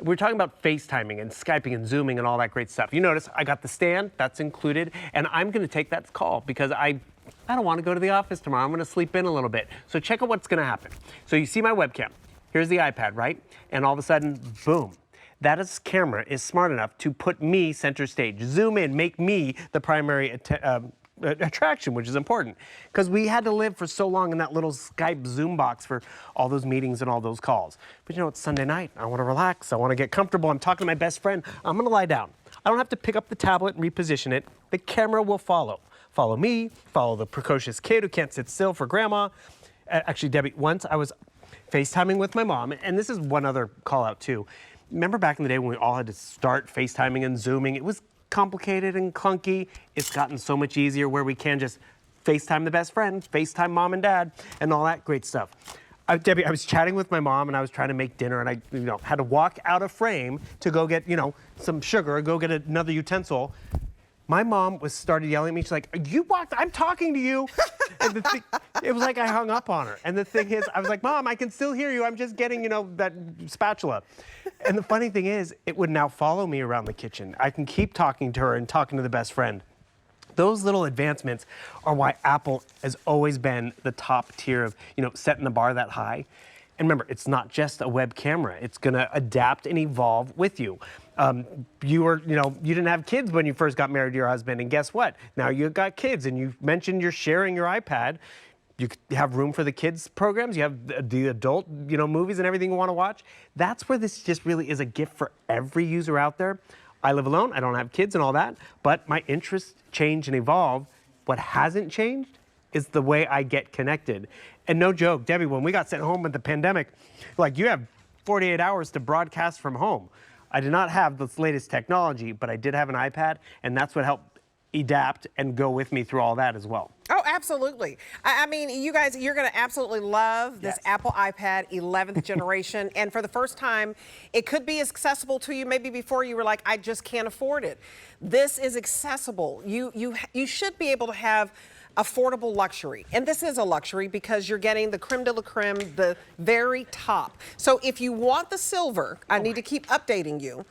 We're talking about FaceTiming and Skyping and Zooming and all that great stuff. You notice I got the stand, that's included, and I'm going to take that call because I don't want to go to the office tomorrow. I'm going to sleep in a little bit. So check out what's going to happen. So you see my webcam. Here's the iPad, right? And all of a sudden, boom. That camera is smart enough to put me center stage, zoom in, make me the primary attraction, which is important. Because we had to live for so long in that little Skype Zoom box for all those meetings and all those calls. But it's Sunday night. I want to relax. I want to get comfortable. I'm talking to my best friend. I'm going to lie down. I don't have to pick up the tablet and reposition it. The camera will follow. Follow me, follow the precocious kid who can't sit still for grandma. Actually, Debbie, once I was FaceTiming with my mom, and this is one other call out too. Remember back in the day when we all had to start FaceTiming and Zooming? It was complicated and clunky. It's gotten so much easier where we can just FaceTime the best friend, FaceTime mom and dad, and all that great stuff. Debbie, I was chatting with my mom and I was trying to make dinner, and I had to walk out of frame to go get, some sugar or go get another utensil. My mom started yelling at me. She's like, "You walked, I'm talking to you." And it was like I hung up on her. And the thing is, I was like, "Mom, I can still hear you. I'm just getting, that spatula." And the funny thing is, it would now follow me around the kitchen. I can keep talking to her and talking to the best friend. Those little advancements are why Apple has always been the top tier of, setting the bar that high. And remember, it's not just a web camera. It's going to adapt and evolve with you. You didn't have kids when you first got married to your husband, and guess what? Now you've got kids, and you mentioned you're sharing your iPad. You have room for the kids programs. You have the adult, movies and everything you want to watch. That's where this just really is a gift for every user out there. I live alone. I don't have kids and all that, but my interests change and evolve. What hasn't changed is the way I get connected. And no joke, Debbie, when we got sent home with the pandemic, like you have 48 hours to broadcast from home. I did not have this latest technology, but I did have an iPad, and that's what helped adapt and go with me through all that as well. Oh, absolutely. I mean, you guys, you're going to absolutely love this Yes. Apple iPad 11th generation. And for the first time, it could be accessible to you. Maybe before you were like, I just can't afford it. This is accessible. You should be able to have affordable luxury. And this is a luxury because you're getting the creme de la creme, the very top. So if you want the silver, I need to keep updating you.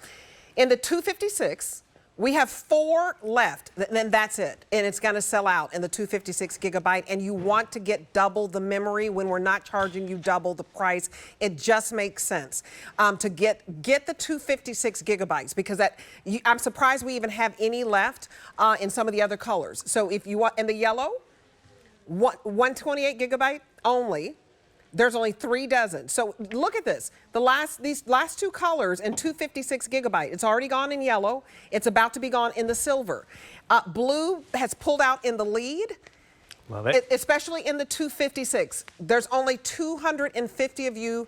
In the 256, we have 4 left, then that's it. And it's gonna sell out in the 256 gigabyte. And you want to get double the memory when we're not charging you double the price. It just makes sense to get the 256 gigabytes because I'm surprised we even have any left in some of the other colors. So if you want, in the yellow, 128 gigabyte only. There's only 3 dozen. So look at this. These last 2 colors in 256 gigabyte. It's already gone in yellow. It's about to be gone in the silver. Blue has pulled out in the lead. Love it. Especially in the 256. There's only 250 of you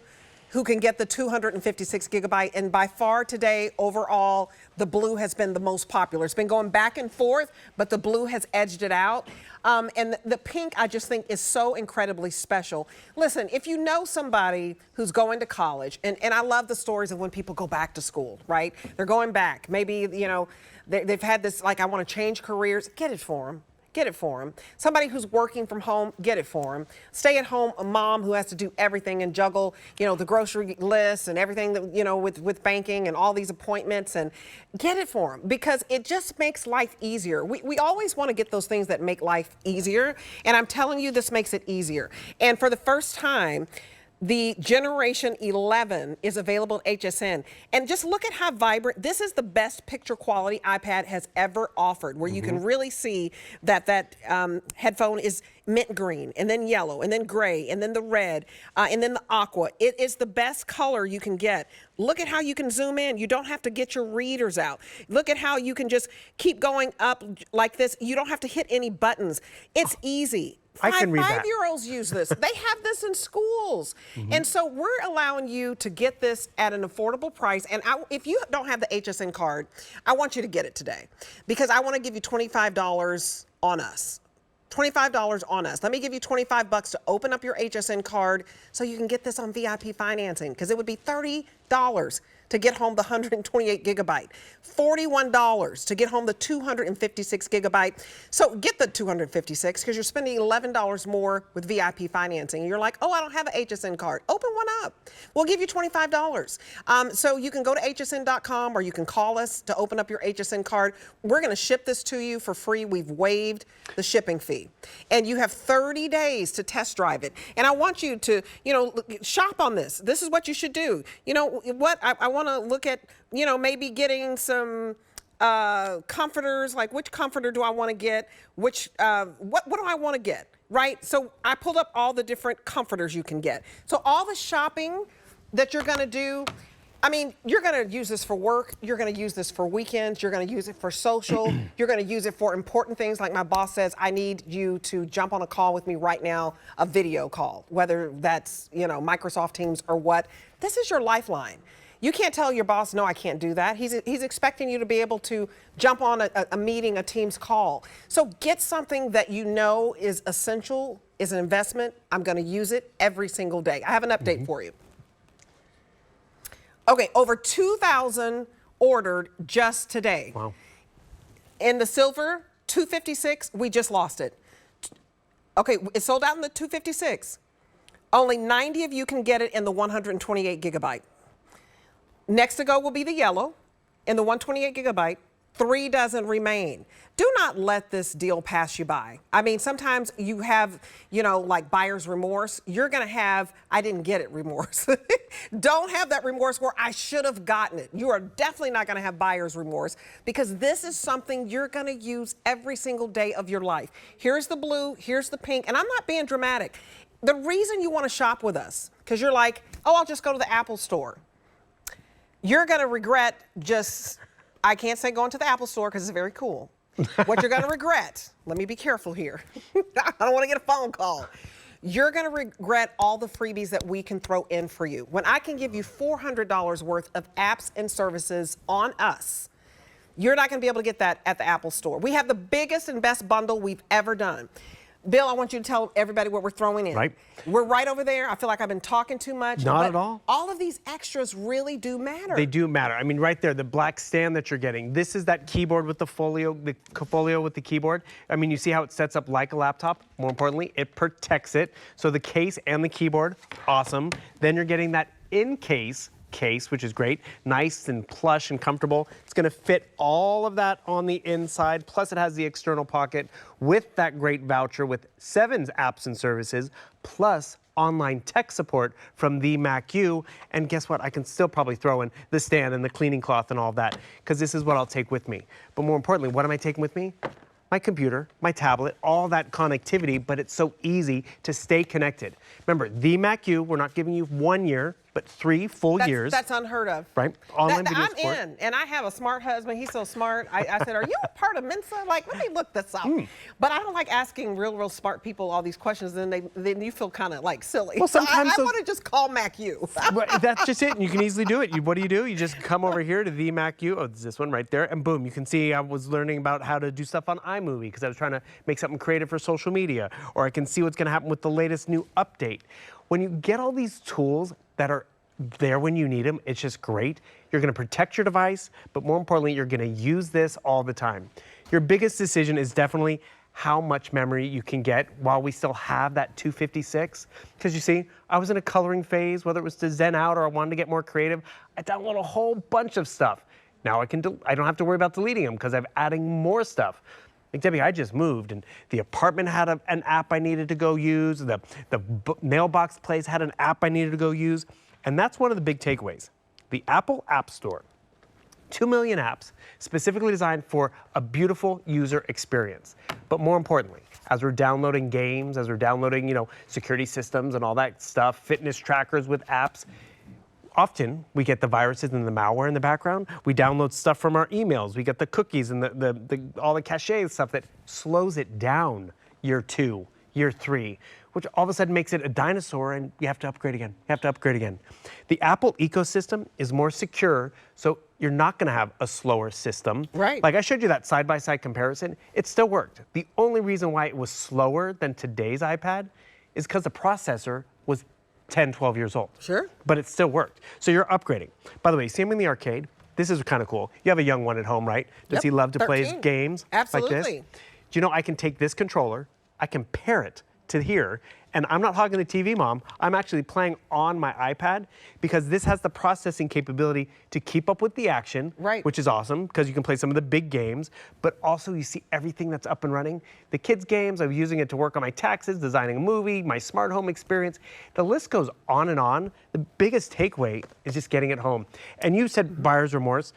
who can get the 256 gigabyte. And by far today, overall, the blue has been the most popular. It's been going back and forth, but the blue has edged it out. And the pink, I just think, is so incredibly special. Listen, if you know somebody who's going to college, and I love the stories of when people go back to school, right? They're going back. Maybe, you know, they've had this, like, I want to change careers. Get it for them. Get it for them. Somebody who's working from home, get it for them. Stay at home, a mom who has to do everything and juggle, you know, the grocery lists and everything that, you know, with banking and all these appointments, and get it for them because it just makes life easier. We always want to get those things that make life easier, and I'm telling you, this makes it easier. And for the first time, the Generation 11 is available at HSN. And just look at how vibrant. This is the best picture quality iPad has ever offered, where you can really see that headphone is mint green, and then yellow, and then gray, and then the red, and then the aqua. It is the best color you can get. Look at how you can zoom in. You don't have to get your readers out. Look at how you can just keep going up like this. You don't have to hit any buttons. It's easy. I can read that. 5-year-olds use this. They have this in schools. And so we're allowing you to get this at an affordable price. And if you don't have the HSN card, I want you to get it today because I want to give you $25 on us. $25 on us. Let me give you $25 to open up your HSN card so you can get this on VIP financing because it would be $30 to get home the 128 gigabyte, $41 to get home the 256 gigabyte. So get the 256 because you're spending $11 more with VIP financing. And you're like, oh, I don't have an HSN card. Open one up. We'll give you $25. So you can go to hsn.com or you can call us to open up your HSN card. We're going to ship this to you for free. We've waived the shipping fee. And you have 30 days to test drive it. And I want you to, you know, shop on this. This is what you should do. You know what? I want to look at, you know, maybe getting some comforters, like which comforter do I want to get? Which, what do I want to get, right? So I pulled up all the different comforters you can get. So all the shopping that you're going to do, I mean, you're going to use this for work. You're going to use this for weekends. You're going to use it for social. You're going to use it for important things. Like my boss says, I need you to jump on a call with me right now, a video call, whether that's, you know, Microsoft Teams or what. This is your lifeline. You can't tell your boss, no, I can't do that. He's expecting you to be able to jump on a meeting, a Teams call. So get something that you know is essential, is an investment. I'm going to use it every single day. I have an update for you. Okay, over 2,000 ordered just today. Wow. In the silver, 256, we just lost it. Okay, it sold out in the 256. Only 90 of you can get it in the 128 gigabyte. Next to go will be the yellow in the 128 gigabyte. 3 dozen remain. Do not let this deal pass you by. I mean, sometimes you have, you know, like buyer's remorse. You're going to have, I didn't get it remorse. Don't have that remorse where I should have gotten it. You are definitely not going to have buyer's remorse because this is something you're going to use every single day of your life. Here's the blue, here's the pink, and I'm not being dramatic. The reason you want to shop with us, because you're like, oh, I'll just go to the Apple store. You're going to regret just, I can't say going to the Apple store because it's very cool. What you're going to regret, let me be careful here. I don't want to get a phone call. You're going to regret all the freebies that we can throw in for you. When I can give you $400 worth of apps and services on us, you're not going to be able to get that at the Apple Store. We have the biggest and best bundle we've ever done. Bill, I want you to tell everybody what we're throwing in. Right. We're right over there. I feel like I've been talking too much. Not at all. All of these extras really do matter. They do matter. I mean, right there, the black stand that you're getting. This is that keyboard with the folio with the keyboard. I mean, you see how it sets up like a laptop? More importantly, it protects it. So the case and the keyboard, awesome. Then you're getting that in-case case, which is great. Nice and plush and comfortable. It's going to fit all of that on the inside. Plus, it has the external pocket with that great voucher with 7 apps and services, plus online tech support from the Mac U. And guess what? I can still probably throw in the stand and the cleaning cloth and all that, because this is what I'll take with me. But more importantly, what am I taking with me? My computer, my tablet, all that connectivity, but it's so easy to stay connected. Remember, the Mac U, we're not giving you 1 year, but 3 full years. That's unheard of. Right? Online video I'm support. in, and I have a smart husband. He's so smart. I said, are you a part of Mensa? Like, let me look this up. But I don't like asking real smart people all these questions, then you feel kind of like silly. Well, sometimes I want to just call Mac U. But that's just it, and you can easily do it. What do? You just come over here to the Mac U. Oh, it's this one right there, and boom, you can see I was learning about how to do stuff on iMovie because I was trying to make something creative for social media, or I can see what's going to happen with the latest new update. When you get all these tools that are there when you need them, it's just great. You're going to protect your device, but more importantly, you're going to use this all the time. Your biggest decision is definitely how much memory you can get while we still have that 256. Because you see, I was in a coloring phase, whether it was to zen out or I wanted to get more creative. I downloaded a whole bunch of stuff. Now I don't have to worry about deleting them because I'm adding more stuff. Like, Debbie, I just moved, and the apartment had an app I needed to go use. The mailbox place had an app I needed to go use. And that's one of the big takeaways. The Apple App Store, 2 million apps specifically designed for a beautiful user experience. But more importantly, as we're downloading games, as we're downloading, security systems and all that stuff, fitness trackers with apps, often we get the viruses and the malware in the background. We download stuff from our emails. We get the cookies and all the cache stuff that slows it down year 2, year 3. Which all of a sudden makes it a dinosaur and you have to upgrade again. You have to upgrade again. The Apple ecosystem is more secure, so you're not going to have a slower system. Right. Like I showed you that side-by-side comparison. It still worked. The only reason why it was slower than today's iPad is because the processor was 10, 12 years old. Sure. But it still worked. So you're upgrading. By the way, see him in the arcade? This is kind of cool. You have a young one at home, right? Does he love to play 13. games Absolutely. like this? Do you know I can take this controller, I can pair it to here, and I'm not hogging the TV, Mom. I'm actually playing on my iPad because this has the processing capability to keep up with the action, right, which is awesome because you can play some of the big games, but also you see everything that's up and running. The kids' games, I'm using it to work on my taxes, designing a movie, my smart home experience. The list goes on and on. The biggest takeaway is just getting it home. And you said buyer's remorse.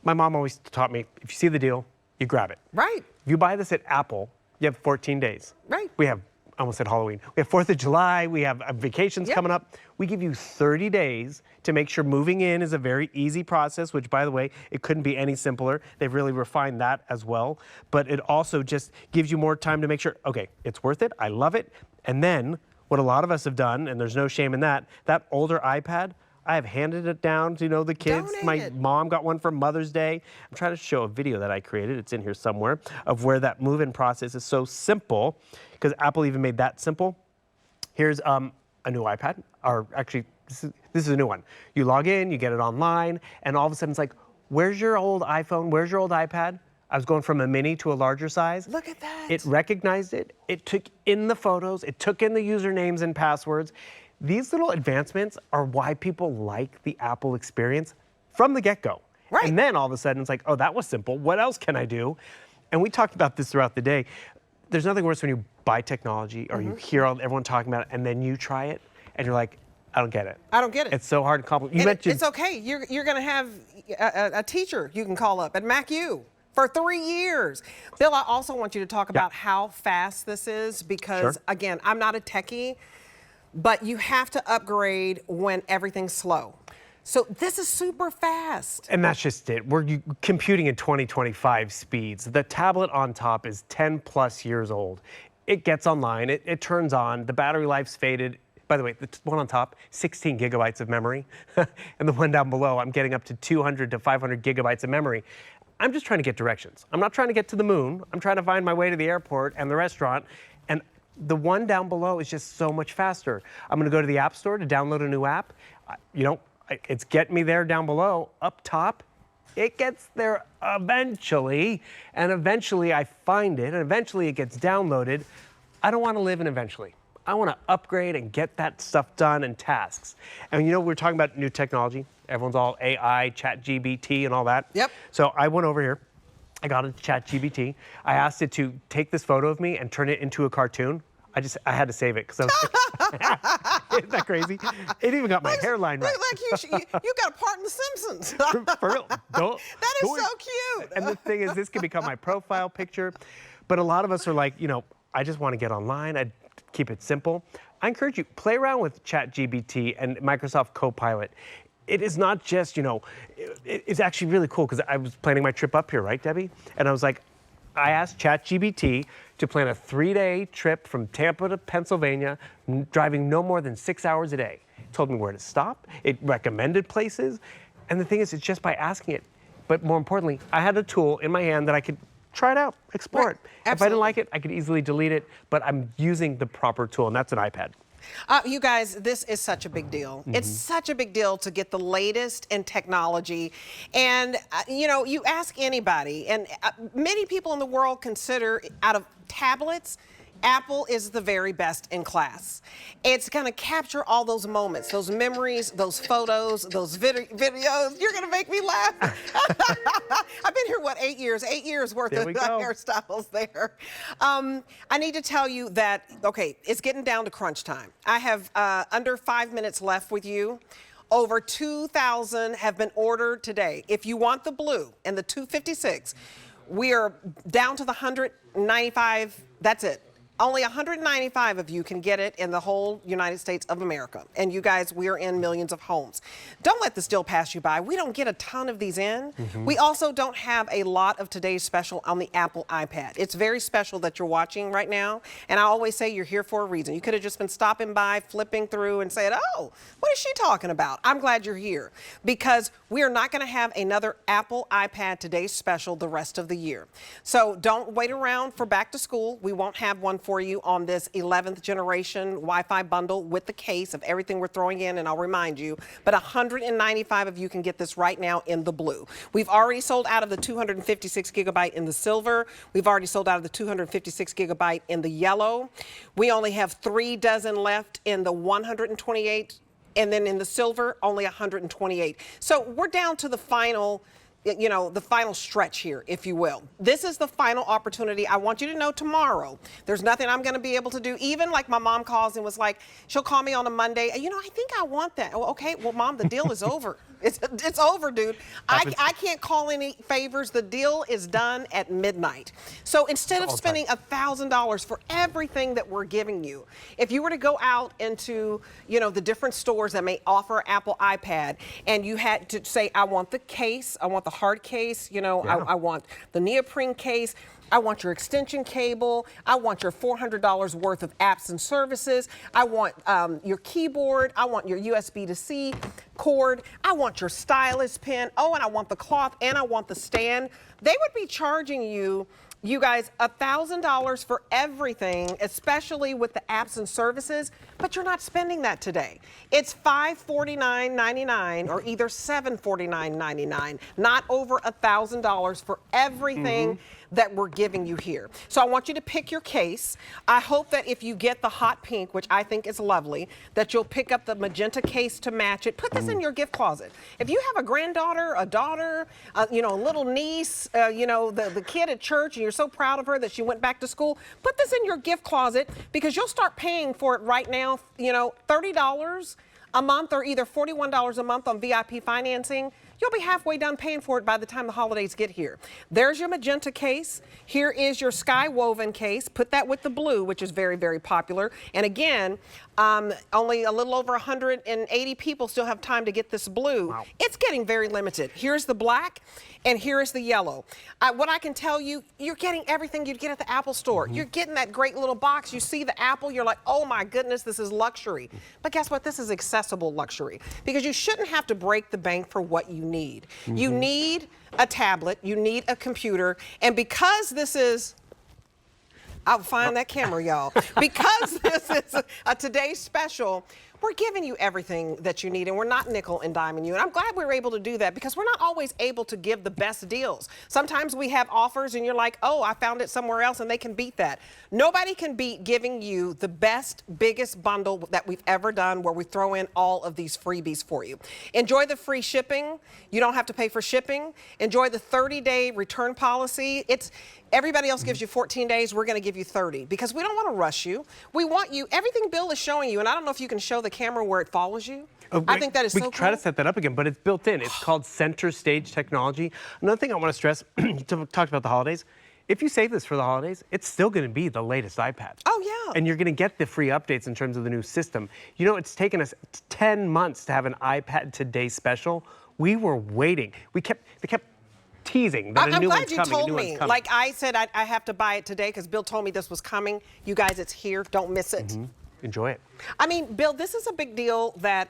My mom always taught me, if you see the deal, you grab it. Right. If you buy this at Apple, you have 14 days. Right. We have, I almost said Halloween. We have 4th of July. We have vacations coming up. We give you 30 days to make sure moving in is a very easy process, which, by the way, it couldn't be any simpler. They've really refined that as well. But it also just gives you more time to make sure, okay, it's worth it. I love it. And then what a lot of us have done, and there's no shame in that, that older iPad, I have handed it down to, the kids. Donate My it. mom got one for Mother's Day. I'm trying to show a video that I created. It's in here somewhere of where that move-in process is so simple because Apple even made that simple. Here's a new iPad, or actually, this is a new one. You log in, you get it online, and all of a sudden it's like, where's your old iPhone? Where's your old iPad? I was going from a mini to a larger size. Look at that. It recognized it. It took in the photos. It took in the usernames and passwords. These little advancements are why people like the Apple experience from the get-go. Right. And then all of a sudden it's like, oh, that was simple. What else can I do? And we talked about this throughout the day. There's nothing worse when you buy technology or you hear everyone talking about it and then you try it and you're like, I don't get it. I don't get it. It's so hard to compliment. You And mentioned it's okay. You're going to have a teacher you can call up at Mac U for 3 years. Bill, I also want you to talk about how fast this is because, again, I'm not a techie, but you have to upgrade when everything's slow. So this is super fast. And that's just it. We're computing in 2025 speeds. The tablet on top is 10 plus years old. It gets online, it turns on, the battery life's faded. By the way, the one on top, 16 gigabytes of memory. And the one down below, I'm getting up to 200 to 500 gigabytes of memory. I'm just trying to get directions. I'm not trying to get to the moon. I'm trying to find my way to the airport and the restaurant. And the one down below is just so much faster. I'm gonna go to the App Store to download a new app. It's getting me there down below. Up top, it gets there eventually. And eventually I find it, and eventually it gets downloaded. I don't wanna live in eventually. I wanna upgrade and get that stuff done and tasks. And we're talking about new technology. Everyone's all AI, ChatGPT and all that. Yep. So I went over here, I got a ChatGPT. I asked it to take this photo of me and turn it into a cartoon. I had to save it because I was like, isn't that crazy? It even got my hairline right. Like you got a part in The Simpsons. For real. That is so cute. And the thing is, this can become my profile picture. But a lot of us are like, I just want to get online. I keep it simple. I encourage you, play around with ChatGPT and Microsoft Copilot. It is not just, it's actually really cool because I was planning my trip up here, right, Debbie? And I was like, I asked ChatGPT to plan a 3-day trip from Tampa to Pennsylvania, driving no more than 6 hours a day. It told me where to stop. It recommended places. And the thing is, it's just by asking it. But more importantly, I had a tool in my hand that I could try it out, explore it. Absolutely. If I didn't like it, I could easily delete it. But I'm using the proper tool, and that's an iPad. You guys, this is such a big deal. Mm-hmm. It's such a big deal to get the latest in technology. And, you ask anybody, and many people in the world consider out of tablets, Apple is the very best in class. It's going to capture all those moments, those memories, those photos, those videos. You're going to make me laugh. I've been here, 8 years? 8 years worth of hairstyles there. I need to tell you that, okay, it's getting down to crunch time. I have under 5 minutes left with you. Over 2,000 have been ordered today. If you want the blue and the 256, we are down to the 195. That's it. Only 195 of you can get it in the whole United States of America. And you guys, we're in millions of homes. Don't let this deal pass you by. We don't get a ton of these in. Mm-hmm. We also don't have a lot of today's special on the Apple iPad. It's very special that you're watching right now. And I always say you're here for a reason. You could have just been stopping by, flipping through and said, oh, what is she talking about? I'm glad you're here because we are not going to have another Apple iPad today's special the rest of the year. So don't wait around for back to school. We won't have one for you on this 11th generation Wi-Fi bundle with the case of everything we're throwing in, and I'll remind you, but 195 of you can get this right now in the blue. We've already sold out of the 256 gigabyte in the silver. We've already sold out of the 256 gigabyte in the yellow. We only have 3 dozen left in the 128, and then in the silver, only 128. So we're down to the final the final stretch here, if you will. This is the final opportunity. I want you to know tomorrow, there's nothing I'm going to be able to do. Even like my mom calls and was like, she'll call me on a Monday. I think I want that. Oh, okay, well, Mom, the deal is over. It's over, dude. I can't call any favors. The deal is done at midnight. So instead of spending $1,000 for everything that we're giving you, if you were to go out into, the different stores that may offer Apple iPad, and you had to say, I want the case, I want the hard case, I want the neoprene case, I want your extension cable, I want your $400 worth of apps and services, I want your keyboard, I want your USB to C cord, I want your stylus pen, oh, and I want the cloth, and I want the stand. They would be charging you guys, $1,000 for everything, especially with the apps and services, but you're not spending that today. It's $549.99 or either $749.99, not over $1,000 for everything that we're giving you here. So I want you to pick your case. I hope that if you get the hot pink, which I think is lovely, that you'll pick up the magenta case to match it. Put this in your gift closet. If you have a granddaughter, a daughter, a little niece, the kid at church, and you're so proud of her that she went back to school, put this in your gift closet because you'll start paying for it right now, $30 a month or either $41 a month on VIP financing. you'll be halfway done paying for it by the time the holidays get here. There's your magenta case. Here is your sky woven case. Put that with the blue, which is very, very popular. And again, only a little over 180 people still have time to get this blue. Wow. It's getting very limited. Here's the black, and here is the yellow. What I can tell you, you're getting everything you'd get at the Apple store. You're getting that great little box. You see the Apple, you're like, oh my goodness, this is luxury. But guess what? This is accessible luxury because you shouldn't have to break the bank for what you need. You need a tablet, you need a computer, and because this is I'll find that camera, y'all. Because this is a today's special, we're giving you everything that you need, and we're not nickel and diming you. And I'm glad we were able to do that because we're not always able to give the best deals. Sometimes we have offers, and you're like, oh, I found it somewhere else, and they can beat that. Nobody can beat giving you the best, biggest bundle that we've ever done where we throw in all of these freebies for you. Enjoy the free shipping. You don't have to pay for shipping. Enjoy the 30-day return policy. Everybody else gives you 14 days. We're going to give you 30 because we don't want to rush you. We want you. Everything Bill is showing you, and I don't know if you can show the camera where it follows you. I think that is so cool. We can try to set that up again, but it's built in. It's called center stage technology. Another thing I want to stress, you talked about the holidays. If you save this for the holidays, it's still going to be the latest iPad. Oh, yeah. And you're going to get the free updates in terms of the new system. You know, it's taken us 10 months to have an iPad Today special. We were waiting. They kept teasing that a new one's coming. I'm glad you told me. Like I said, I have to buy it today because Bill told me this was coming. You guys, it's here. Don't miss it. Enjoy it. I mean, Bill, this is a big deal that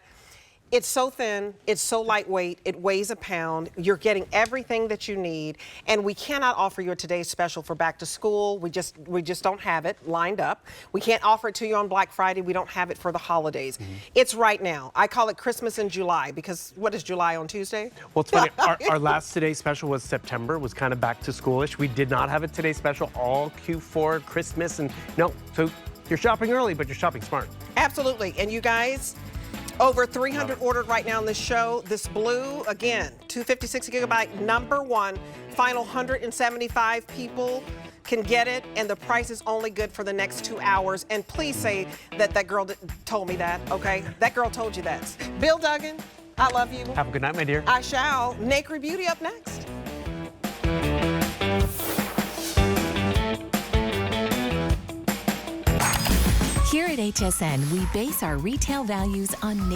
it's so thin, it's so lightweight, it weighs a pound. You're getting everything that you need, and we cannot offer you a today's special for back to school. We just don't have it lined up. We can't offer it to you on Black Friday. We don't have it for the holidays. It's right now. I call it Christmas in July because what is July on Tuesday? Well, it's funny. Our last Today special was September, was kind of back to schoolish. We did not have a Today special all Q4, Christmas, and no. So you're shopping early, but you're shopping smart. Absolutely. And you guys, over 300 ordered right now on this show. This blue, again, 256 gigabyte, #1. Final 175 people can get it, and the price is only good for the next 2 hours. And please say that girl told me that, okay? That girl told you that. Bill Duggan, I love you. Have a good night, my dear. I shall. Naked Beauty up next. Here at HSN, we base our retail values on